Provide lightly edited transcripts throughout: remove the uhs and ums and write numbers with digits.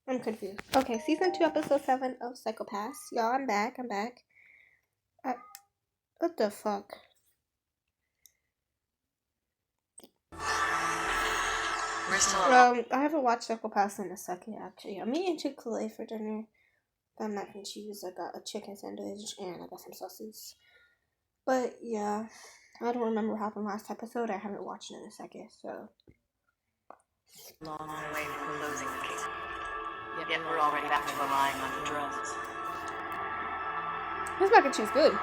I'm confused. Okay, season 2, episode 7 of Psycho-Pass. Y'all, I'm back. What the fuck? I haven't watched Psycho-Pass in a second, actually. I'm eating Chick-fil-A for dinner. Got mac and cheese. I got a chicken sandwich, and I got some sauces. But, yeah. I don't remember what happened last episode. I haven't watched it in a second, so... Long way from closing the case. Yet we're already back to relying on the drugs. This mac and cheese good. It's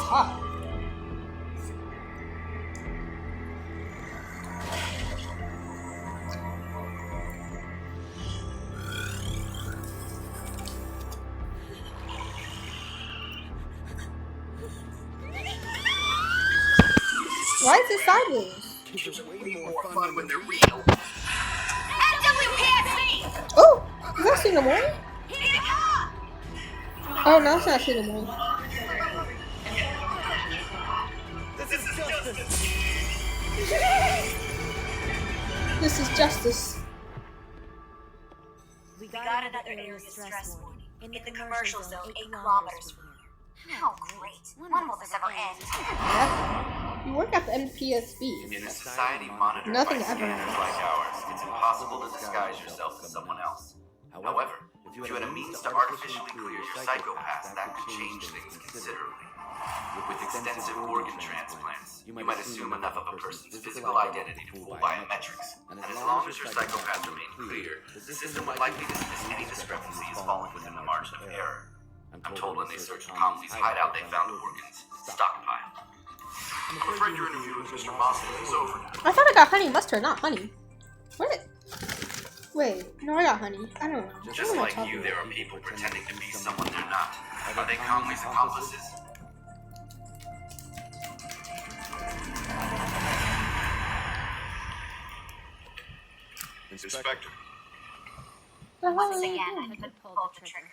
hot. Why is it sideways? It's way more fun when they're real. Oh, is that Cinnamon? Oh, no, it's not Cinnamon. This is justice. We got another area stress warning in the commercial zone 8 kilometers from here. How great. When will this ever end? Yeah. You work at the NPSB. In a society monitored Nothing by ever scanners like ours, it's impossible to disguise yourself as someone else. However, if you had a means to artificially clear your Psycho-Pass, that could change things considerably. With extensive organ transplants, you might assume enough of a person's physical identity to fool biometrics. And as long as your Psycho-Pass remained clear, the system would likely dismiss any discrepancy as falling within the margin of error. I'm told when they searched Conley's hideout, they found organs stockpiled. I'm afraid your interview with Mr. Mosley is over now. I thought I got honey mustard, not honey. What? Wait, no, I got honey. I don't know. Just like you, there are people pretending to be someone they're not. Are they Conley's accomplices? Inspector. Once again, I couldn't pull the trigger.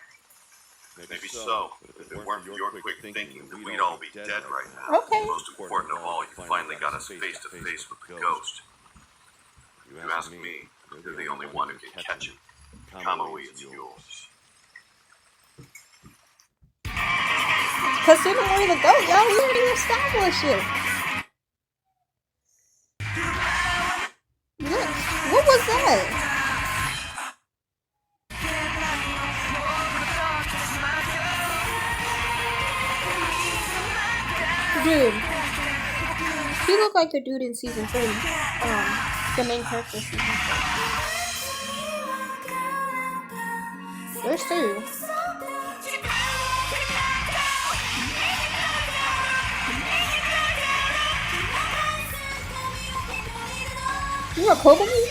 Maybe so, but if it weren't for your quick thinking, then we'd all be dead right now. Okay. Most important of all, you finally got us face to face with the ghost. You ask me, you're the only one who can catch it. Kamui, it's yours. Because Cinnamon the goat, y'all, we already established it. Look, what was that? Dude, he looked like the dude in season 3. The main character season 3. There's 2. You are Kokomi?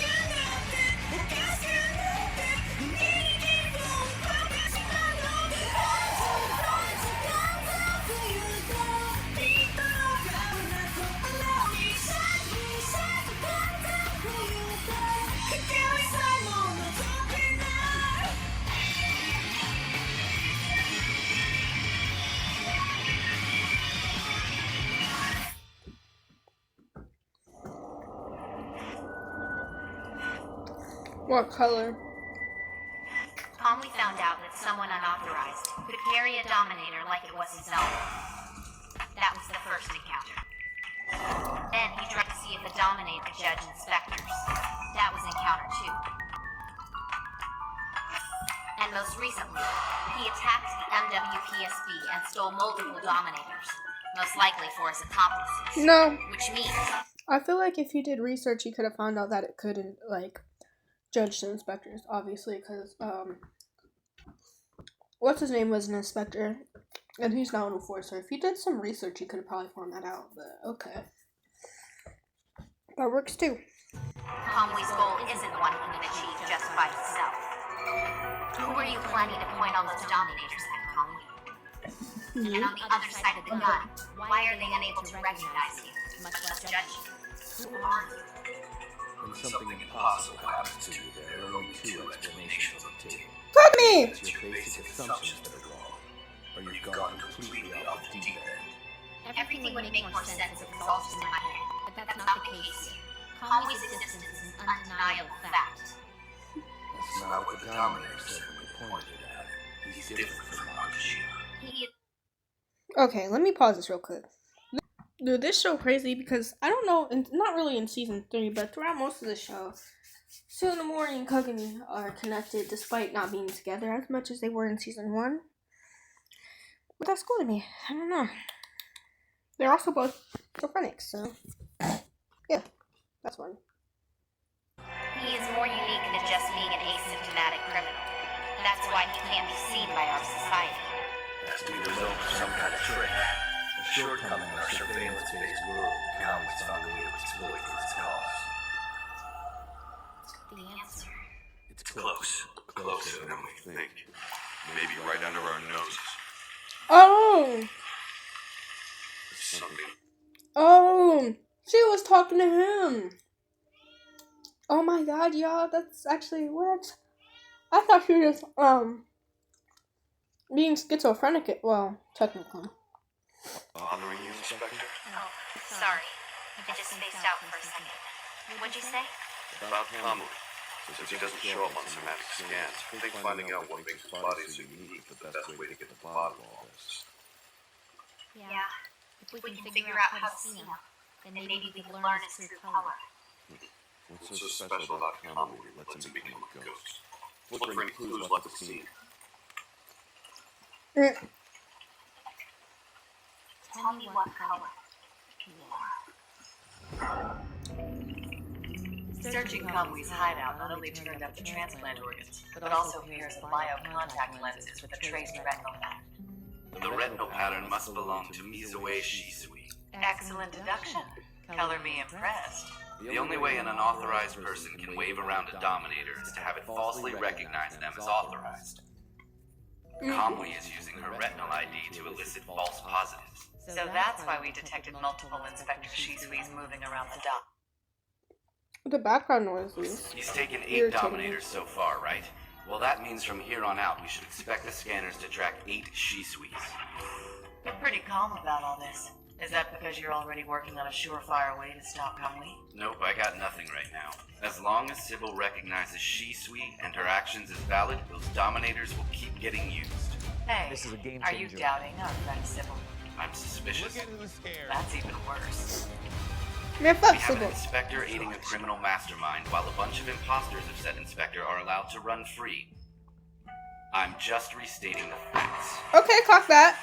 What color? Conley found out that someone unauthorized could carry a Dominator like it was his own. That was the first encounter. Then he tried to see if the Dominator could judge inspectors. That was encounter 2. And most recently, he attacked the MWPSB and stole multiple Dominators, most likely for his accomplices. No. Which means... I feel like if he did research, he could have found out that it couldn't, like, judge the inspectors, obviously, because, what's his name was an inspector, and he's now an enforcer. If he did some research, he could have probably found that out, but okay. That works too. Conway's goal isn't one he can achieve just by himself. Who were you planning to point all those Dominators at, Conway? And on the other side of the gun, why are they unable to recognize you, much less judge you? Who are you? When something impossible happens to you, there are only 2 explanations of it. Fuck me! It's your basic assumptions that are wrong, or you've gone completely off the deep end. Everything would make more sense if it was all just in my head, but that's not the case here. Conway's existence is an undeniable fact. It's not what the Dominator said when we pointed it at him. He's different from Makishima. Okay, let me pause this real quick. Dude, this show crazy because I don't know, not really in season 3, but throughout most of the show, Tsunemori and Kogami are connected despite not being together as much as they were in season 1. But that's cool to me. I don't know. They're also both schizophrenic, so yeah, that's one. He is more unique than just being an asymptomatic criminal. That's why he can't be seen by our society. Has to be the result of some kind of trick. A shortcoming in our surveillance-based world Kami's found a way to exploit for its cause. The answer. It's close. Closer than we think. Maybe right under our noses. Oh! Something. Oh! She was talking to him! Oh my god, y'all, that's actually what? I thought she was, being schizophrenic, well, technically. Bothering you, Inspector? Oh, sorry. I just spaced out for a second. What'd you say? About Kamui. Since he doesn't show up on somatic scans, I think finding out what makes his body so unique is the best way to get to the bottom of all this. Yeah. If we can figure out how to see him, then maybe we can learn his true color. What's so special about Kamui that lets him become a ghost? Look for any clues left at the scene. Tell me what color you are. Searching Kamui's hideout not only turned up the transplant organs, but also pairs the biocontact lenses with a traced retinal pattern. The retinal pattern must belong to Mizoe Shisui. Excellent deduction. Color me impressed. The only way an unauthorized person can wave around a Dominator is to have it falsely recognize them as authorized. Kamui is using her retinal ID to elicit false positives. So that's why we detected multiple Inspector Shisuis moving around the dock. The background noises. He's taken 8 Irritating. Dominators so far, right? Well, that means from here on out, we should expect the scanners to track 8 Shisuis. You're pretty calm about all this. Is that because you're already working on a surefire way to stop Kamui? Nope, I got nothing right now. As long as Sybil recognizes Shisui and her actions as valid, those Dominators will keep getting used. Hey, This is a game are you changer. doubting our friend Sybil? I'm suspicious. That's even worse. Man, We fuck have an Sybil. Inspector aiding a criminal mastermind, while a bunch of imposters of said Inspector are allowed to run free. I'm just restating the facts. Okay, clock that.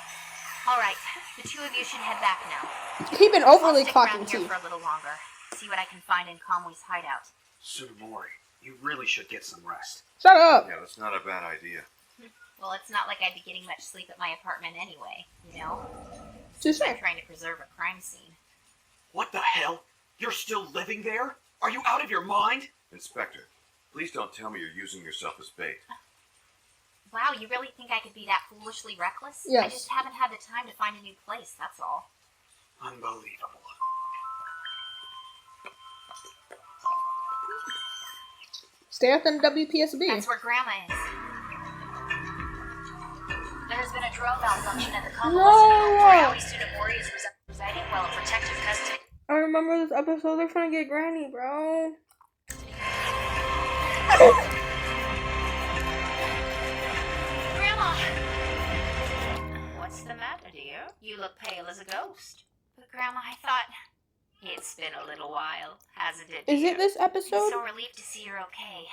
Alright, the two of you should head back now. Keep it I'll overly stick clocking around here too. for a little longer. See what I can find in Kamui's hideout. Tsunemori, you really should get some rest. Shut up. Yeah, that's not a bad idea. Well, it's not like I'd be getting much sleep at my apartment anyway, you know? Just I'm say. trying to preserve a crime scene. What the hell? You're still living there? Are you out of your mind? Inspector, please don't tell me you're using yourself as bait. Wow, you really think I could be that foolishly reckless? I Yes. just haven't had the time to find a new place, that's all. Unbelievable. Stay up in WPSB. That's where Grandma is. There's been a drone malfunction at the convalescent home where Aoi Tsunemori is residing while in protective custody. I remember this episode. They're trying to get Granny, bro. Grandma! What's the matter, dear? You look pale as a ghost. But Grandma, I thought... It's been a little while, hasn't it, Is dear? it this I'm episode? so relieved to see you're okay.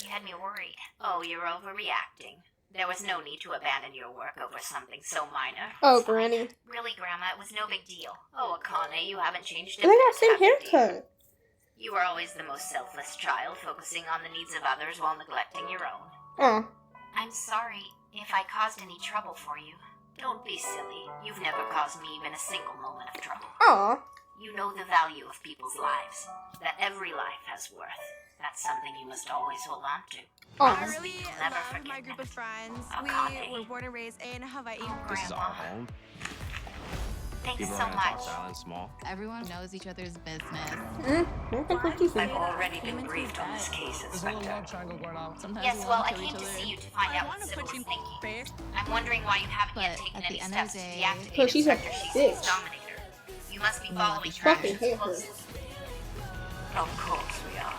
You had me worried. Oh, you're overreacting. There was no need to abandon your work over something so minor. Oh, It's fine. Granny. Really, Grandma, it was no big deal. Oh, Akane, you haven't changed a They got bit, the same have you, dear? haircut. You were always the most selfless child, focusing on the needs of others while neglecting your own. Oh. I'm sorry if I caused any trouble for you. Don't be silly. You've never caused me even a single moment of trouble. Aw. You know the value of people's lives, that every life has worth. That's something you must always hold on to. Aw. I really Never love forget my group that. of friends. Akane. We were born and raised in Hawaii. This is our Grandma. home. Thanks People so are gonna talk much. silent and small. Everyone knows each other's business. Don't think what you I've think. already been briefed on this case, Inspector. Sometimes Yes, we well, want I to kill came each to other. see you to find I out want what to put Sybil you was thinking. face. I'm wondering why you haven't yet But taken at any the end steps of to the day- deactivate Cause she's a Inspector Shisui's bitch. Dominator. You must be We following love each her other. Fucking actions hate her. closely. Of course we are.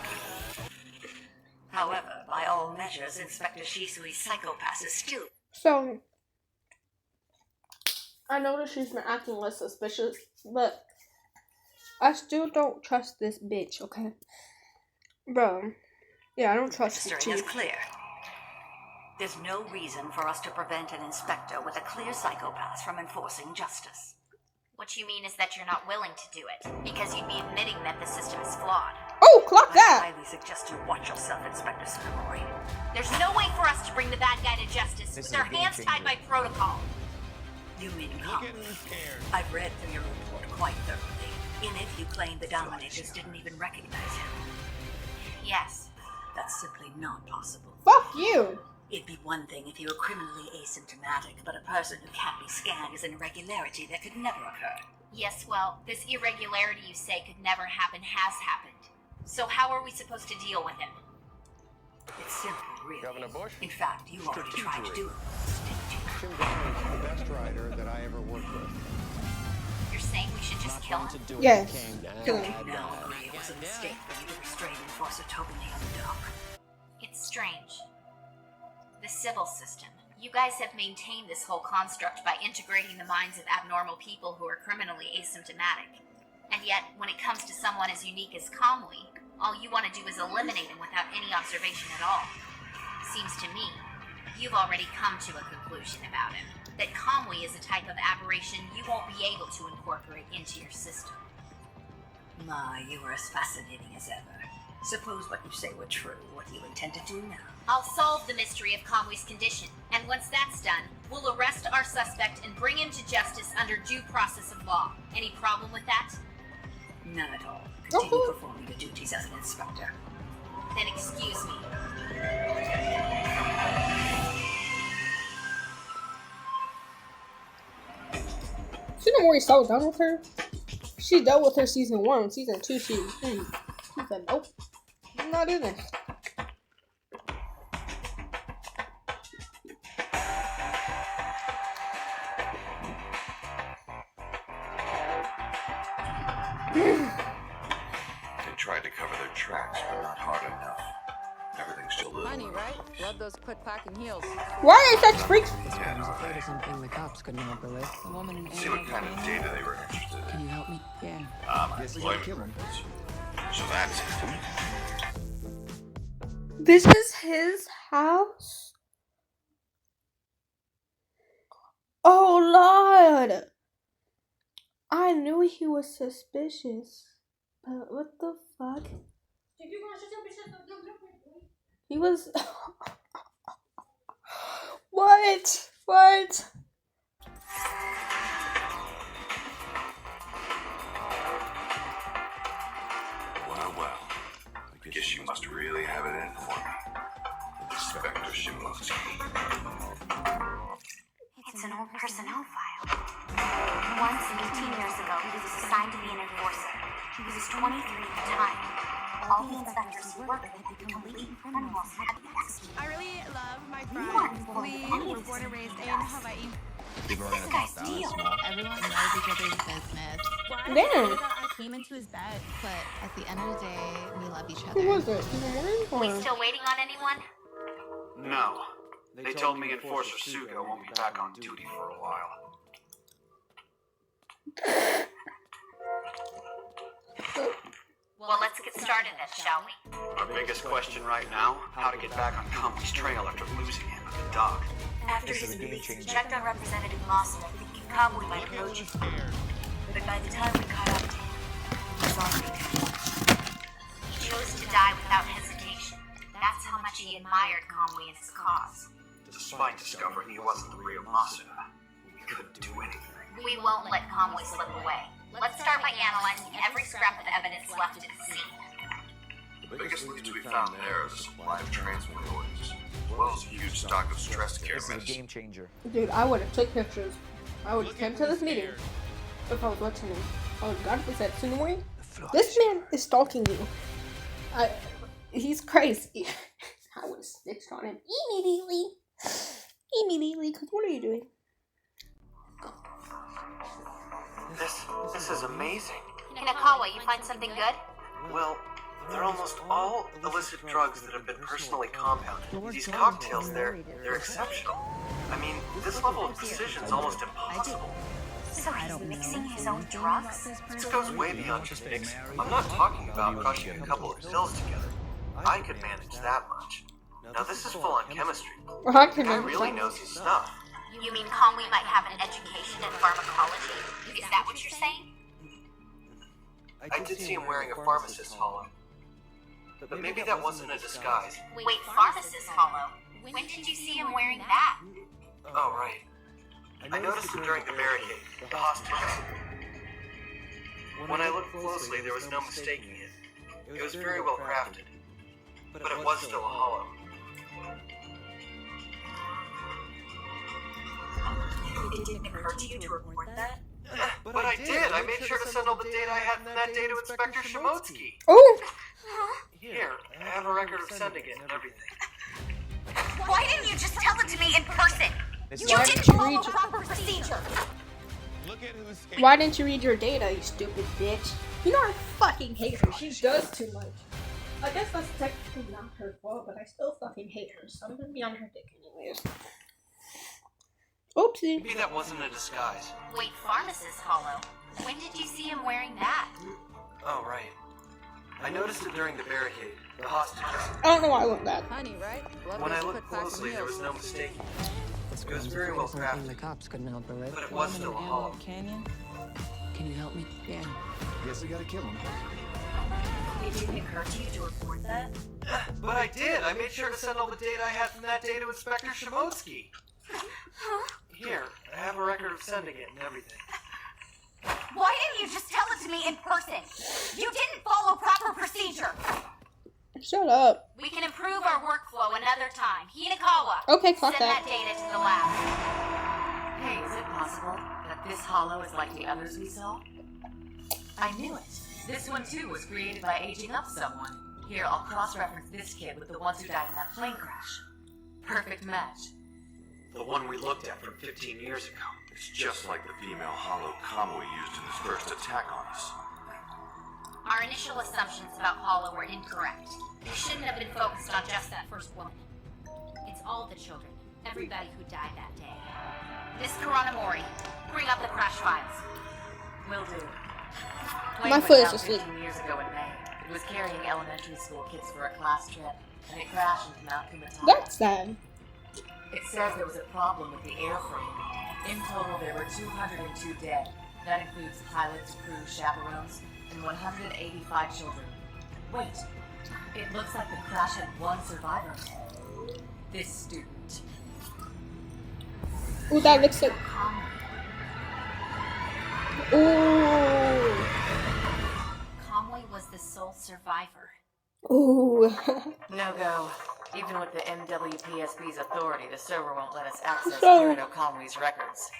However, by all all measures, Inspector Shisui's psychopath is still... So, I know that she's been acting less suspicious, but I still don't trust this bitch, okay? Bro, yeah, I don't trust the Registering is chief. clear. There's no reason for us to prevent an inspector with a clear psychopath from enforcing justice. What you mean is that you're not willing to do it, because you'd be admitting that the system is flawed. Oh, clock I that! highly suggest you watch yourself, Inspector Sumori. There's no way for us to bring the bad guy to justice with our hands tied by protocol. You mean Conway. I've read through your report quite thoroughly. In it, you claim the Dominators didn't even recognize him. Yes. That's simply not possible. Fuck you! It'd be one thing if you were criminally asymptomatic, but a person who can't be scanned is an irregularity that could never occur. Yes, well, this irregularity you say could never happen has happened. So how are we supposed to deal with him? It's simple, really. Governor Bush? In fact, you already tried to do it. Jim Brown is the best writer that I ever worked with. You're saying we should just kill him? Yes. Kill him. Now agree it was a mistake for you to restrain Enforcer Tobin on the dock. It's strange. The civil system. You guys have maintained this whole construct by integrating the minds of abnormal people who are criminally asymptomatic. And yet, when it comes to someone as unique as Kamui, all you want to do is eliminate him without any observation at all. Seems to me, you've already come to a conclusion about him. That Kamui is a type of aberration you won't be able to incorporate into your system. My, you are as fascinating as ever. Suppose what you say were true. What do you intend to do now? I'll solve the mystery of Kamui's condition, and once that's done, we'll arrest our suspect and bring him to justice under due process of law. Any problem with that? None at all. Continue performing your duties as an inspector. Then excuse me. Tsunemori's so done with her. She dealt with her season 1. Season 2, she said, nope. I'm not doing this. They tried to cover their tracks, but not hard enough. Everything's still a little... Funny, right? Love those quick packing heels. Why are such freaks? Yeah, I was no, afraid of something the cops couldn't help her with. The woman in see what kind of data they were interested Can in. you help me? Yeah. My employment records. So that's it. This is his house? Oh, Lord! I knew he was suspicious. But what the fuck? He was... What? What? Well. I guess you must really have it in for me. Inspector Shimotsky. It's an old personnel file. Once, 18 years ago, he was assigned to be an enforcer. He was 23 at the time. All the inspectors who worked with him had become leading criminals. I really love my friends. We were born and raised in Hawaii. This guy's deal. Everyone knows each other's business. Damn. I came into his bed, but at the end of the day, we love each Who other. was it? We still waiting on anyone? No. They told me Enforcer Suga won't be back on duty for a while. Well, let's get started then, shall we? Our biggest question right now, how to get back on Kamui's trail after losing him at the dock. After his release, we checked on Representative Lawson, thinking Kamui might approach him. But by the time we caught up to him, he was already dead. He chose to die without hesitation. That's how much he admired Kamui and his cause. Despite discovering he wasn't the real Masuda, we couldn't do anything. We won't let Kamui slip away. Let's start by analyzing every scrap of evidence left at the scene. The biggest leads we found there is a supply of transporters, as well as a huge stock of stress care This is a medicine. game changer. Dude, I would have took pictures. I would have came to this meeting if I was watching him. I would have got up and said, Tsunemori, this man is stalking you. He's crazy. I would have snitched on him immediately. Because what are you doing? This is amazing. Hinakawa, you find something good? Well, They're almost all illicit drugs that have been personally compounded. These cocktails, they're exceptional. I mean, this level of precision's almost impossible. So he's mixing his own drugs? This goes way beyond just mixing. I'm not talking about crushing a couple of pills together. I could manage that much. Now this is full-on chemistry. Or I The can guy really knows his stuff. You mean Conway might have an education in pharmacology? Is that what you're saying? I did see him wearing a pharmacist's hollow. But maybe that wasn't a disguise. Wait, pharmacist hollow? When did you see him wearing that? Oh, right. I noticed it during the barricade, the hostages. When I looked closely, there was no mistaking it. It was very well crafted. But it was still a hollow. It didn't occur to you to report that? But I did! I made sure to send all the data I had from that day to Inspector Shimotsky. Oh! Here, I have a record of sending it and everything. Why didn't you just tell it to me in person? You Why didn't didn't you follow read proper procedure. Why didn't you read your data, you stupid bitch? You know I fucking hate her. She does too much. I guess that's technically not her fault, but I still fucking hate her, so I'm gonna be on her dick anyways. Oopsie. Maybe that wasn't a disguise. Wait, pharmacist hollow? When did you see him wearing that? Oh, right. I noticed it during the barricade, the hostages. I don't know why I went that. Honey, right? Love When I those looked quick packing closely, there heels. was no mistaking it. This It was girl very well something crafted. the cops couldn't help her with. But it was still a Woman in hollow. Antelope Canyon. Can you help me? Yeah. Guess we gotta kill him. It didn't occur to you to report that? But I did! I made sure to send all the data I had from that day to Inspector Shimotsky. Here, I have a record of sending it and everything. Why didn't you just tell it to me in person? You didn't follow proper procedure. Shut up. We can improve our workflow another time. Hinakawa, Okay, fuck send that. that data to the lab. Hey, is it possible that this hollow is like the others we saw? I knew it. This one too was created by aging up someone. Here, I'll cross-reference this kid with the ones who died in that plane crash. Perfect match. The one we looked at from 15 years ago. It's just like the female hollow Conway used in his first attack on us. Our initial assumptions about Hollow were incorrect. We shouldn't have been focused on just that first woman. It's all the children, everybody who died that day. Miss Karanamori, bring up the crash files. Will do. My Plane foot went is down asleep. 15 years ago in May. It was carrying elementary school kids for a class trip, and it crashed into Mount Kumatama. That's sad. It says there was a problem with the airframe. In total, there were 202 dead. That includes pilots, crew, chaperones, and 185 children. Wait, it looks like the crash had one survivor. This student. Ooh, that looks like. Ooh. Conway was the sole survivor. Ooh. No go. Even with the MWPSB's authority, the server won't let us access So- Kirito Conway's records.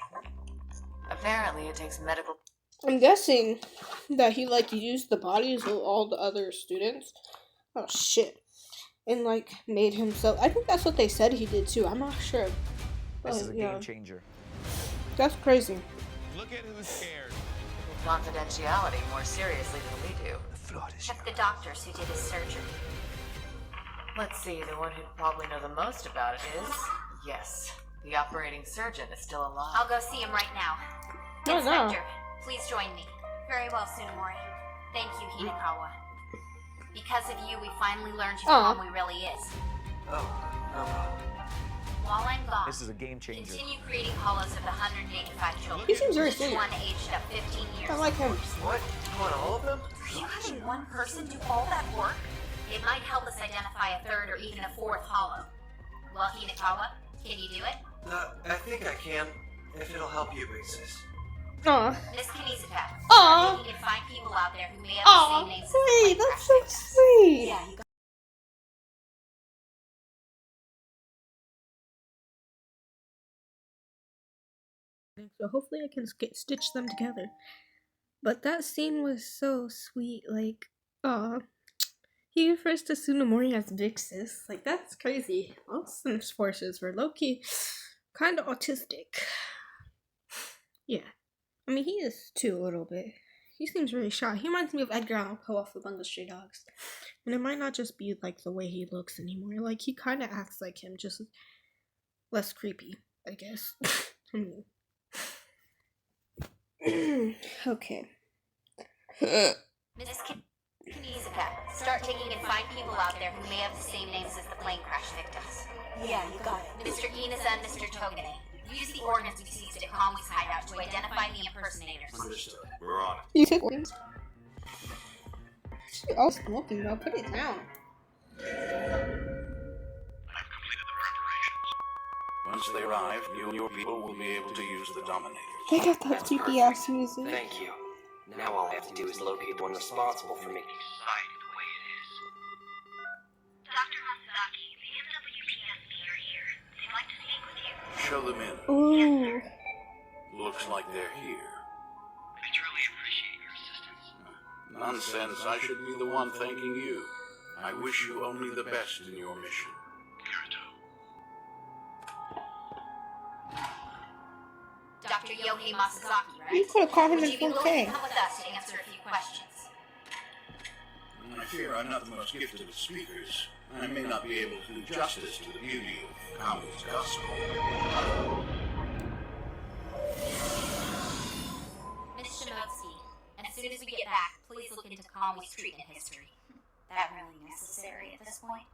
Apparently, it takes medical. I'm guessing that he like used the bodies of all the other students. Oh shit. And like made himself. I think that's what they said he did too. I'm not sure. This is a yeah. game changer. That's crazy. Look at who's scared. confidentiality more seriously than we do. Check the doctors who did his surgery. Let's see, the one who'd probably know the most about it is... Yes, the operating surgeon is still alive. I'll go see him right now. Oh, no. Inspector, please join me. Very well, Tsunemori. Thank you, Hinakawa. Because of you, we finally learned who Aw. Conway really is. Oh, no problem. While I'm gone, This is a game changer. continue creating hollows of the 185 children. He seems very Each sweet. one aged up 15 years. I like him. What? You want all of them? Are you having one person do all that work? It might help us identify a third or even a fourth hollow. Well, Hinakawa, can you do it? I think I can, if it'll help you, Big Sis. Aw. Miss Kinesis, Aw. you can find people out there who may have the Aw, same names as sweet. the That's so sweet. Yeah, you got So hopefully I can stitch them together. But that scene was so sweet. Like, he refers to Tsunemori as Big Sis. Like, that's crazy. Austin's forces were low-key kind of autistic. Yeah. I mean, he is too, a little bit. He seems really shy. He reminds me of Edgar Allan Poe off the Bungo Stray Dogs. And it might not just be like the way he looks anymore. Like he kind of acts like him, just less creepy, I guess. Okay. Miss Kinizuka, start taking and find people out there who may have the same names as the plane crash victims. Yeah, you got it. Mr. Inaza and Mr. Togane, use the organs we seized at Conway's hideout to identify the impersonators. Understood. We're on it. You took organs? She all smoking, bro. Put it down. I've completed the preparations. Once they arrive, you and your people will be able to use the Dominators. They got that creepy ass music. Thank you. Now all I have to do is locate the one responsible for making society the way it is. Dr. Masazaki, the MWPSB are here. They'd like to speak with you. Show them in. Ooh. Looks like they're here. I truly appreciate your assistance. Nonsense. I should be the one thanking you. I wish you only the best in your mission. Kirito. Dr. Yohei Masazaki, right? You could have called him Would in you be willing to 4K. come with us to answer a few questions? I fear I'm not the most gifted of speakers. I may not be able to do justice to the beauty of Kami's gospel. Miss Shimotsky, as soon as we get back, please look into Conway's treatment history. That really necessary at this point?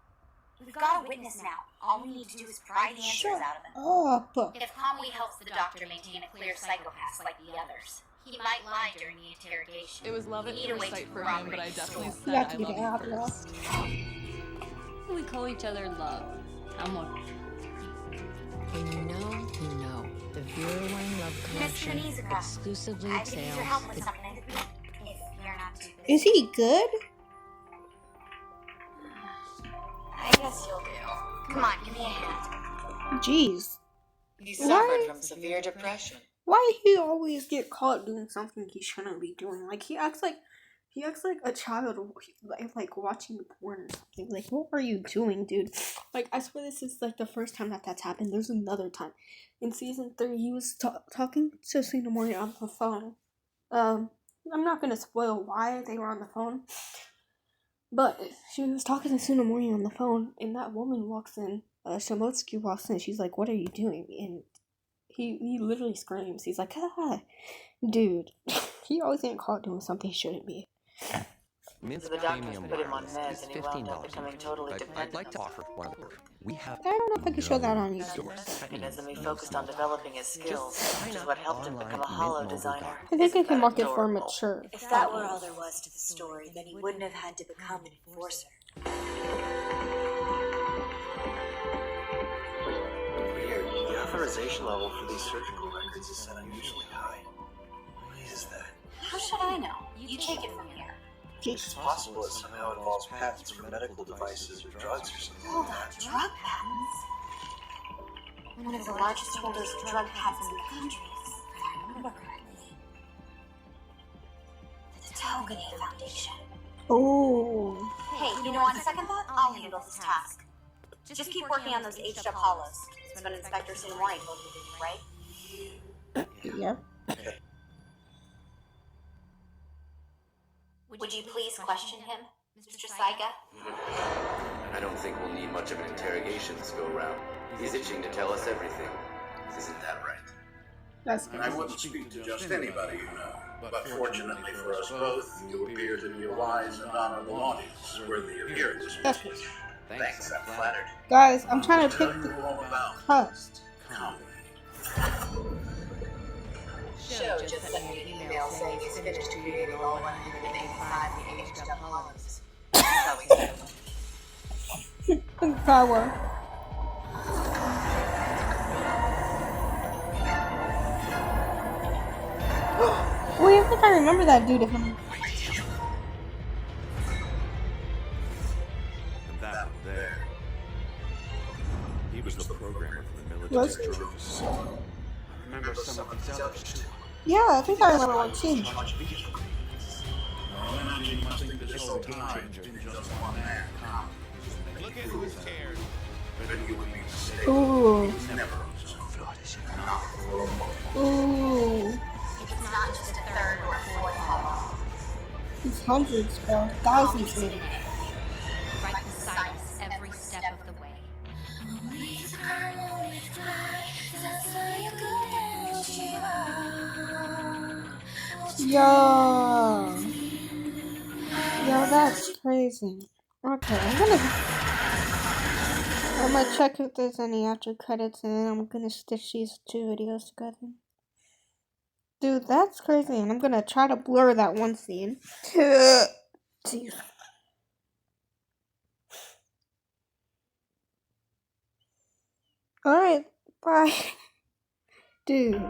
We've got a witness now. All we need to do is pry the answers out of him. Up. If Conway helps the doctor maintain a clear psychopath like the others, he might lie during the interrogation. It was love at We need a way first to sight for him, but I corroborate definitely his said You have I to get it out, love bro. you first. We call each other love. Amor. When you know, you know. The Vera Wang Love Collection Kinizuka, exclusively I could use your help with exhales. something. If you're not too busy. Is he good? I guess you'll do. Come on, give me a hand. Jeez. He Why? suffered from severe depression. Why he always get caught doing something he shouldn't be doing? Like he acts like a child, like watching porn or something. Like, what are you doing, dude? Like, I swear this is like the first time that's happened. There's another time in season 3. He was talking to Tsunemori on the phone. I'm not gonna spoil why they were on the phone, but she was talking to Tsunemori on the phone, and that woman walks in. Shimotsuki walks in. She's like, "What are you doing?" And he literally screams. He's like, "Ah, dude." He always getting caught doing something he shouldn't be. So the doctors put him on meds and he wound up becoming totally dependent. I'd like to offer one of the we have. I don't know if I can show that on YouTube. Mechanism he focused on developing his skills, which is what helped him become a hollow designer. I think I Isn't can that mark it for adorable? mature. If that were all there was to the story, then he wouldn't have had to become an enforcer. Weird. The authorization level for these surgical records is set unusually high. Why is that? How should I know? You take it from here. It's possible it somehow involves patents for medical devices or drugs or something Hold like on, that. drug patents? One of the largest holders of drug patents in the country, if I remember correctly. The Togane Foundation. Oh. Hey, you know, on second thought, I'll handle this task. Just keep working on those aged up hollows. It's what Inspector Tsunemori told you to do, right? Yeah. Would you please question him, Mr. Saiga? I don't think we'll need much of an interrogation this go round. He's itching to tell us everything. Isn't that right? That's And I wouldn't speak to just anybody, you know. But fortunately for us both, you appear to be a wise and honorable audience, worthy of hearing this That's message. Thanks, I'm flattered. guys, I'm trying to Tell pick you the all about cust. Kami. Show just sent me an email saying he's finished creating all 185 of the aged up hollows. That's how he said it. Power. Wait, I think I remember that dude. If I'm... And that one there. He was the programmer for the Was military he? drones. I remember some of these others too. Yeah, I think I remember one too. Imagine must think this whole time has been just one man, Kami. Look at who's cared. But you would be mistaken. Ooh. He's never on his own. Not for a moment. Ooh. It's not just a third or fourth hollow. It's hundreds, bro. Thousands, maybe. Right beside us every step of the way. Yo. Yo, that's crazy. Okay, I'm gonna check if there's any after credits, and then I'm gonna stitch these two videos together. Dude, that's crazy, and I'm gonna try to blur that one scene. Alright, bye. Dude.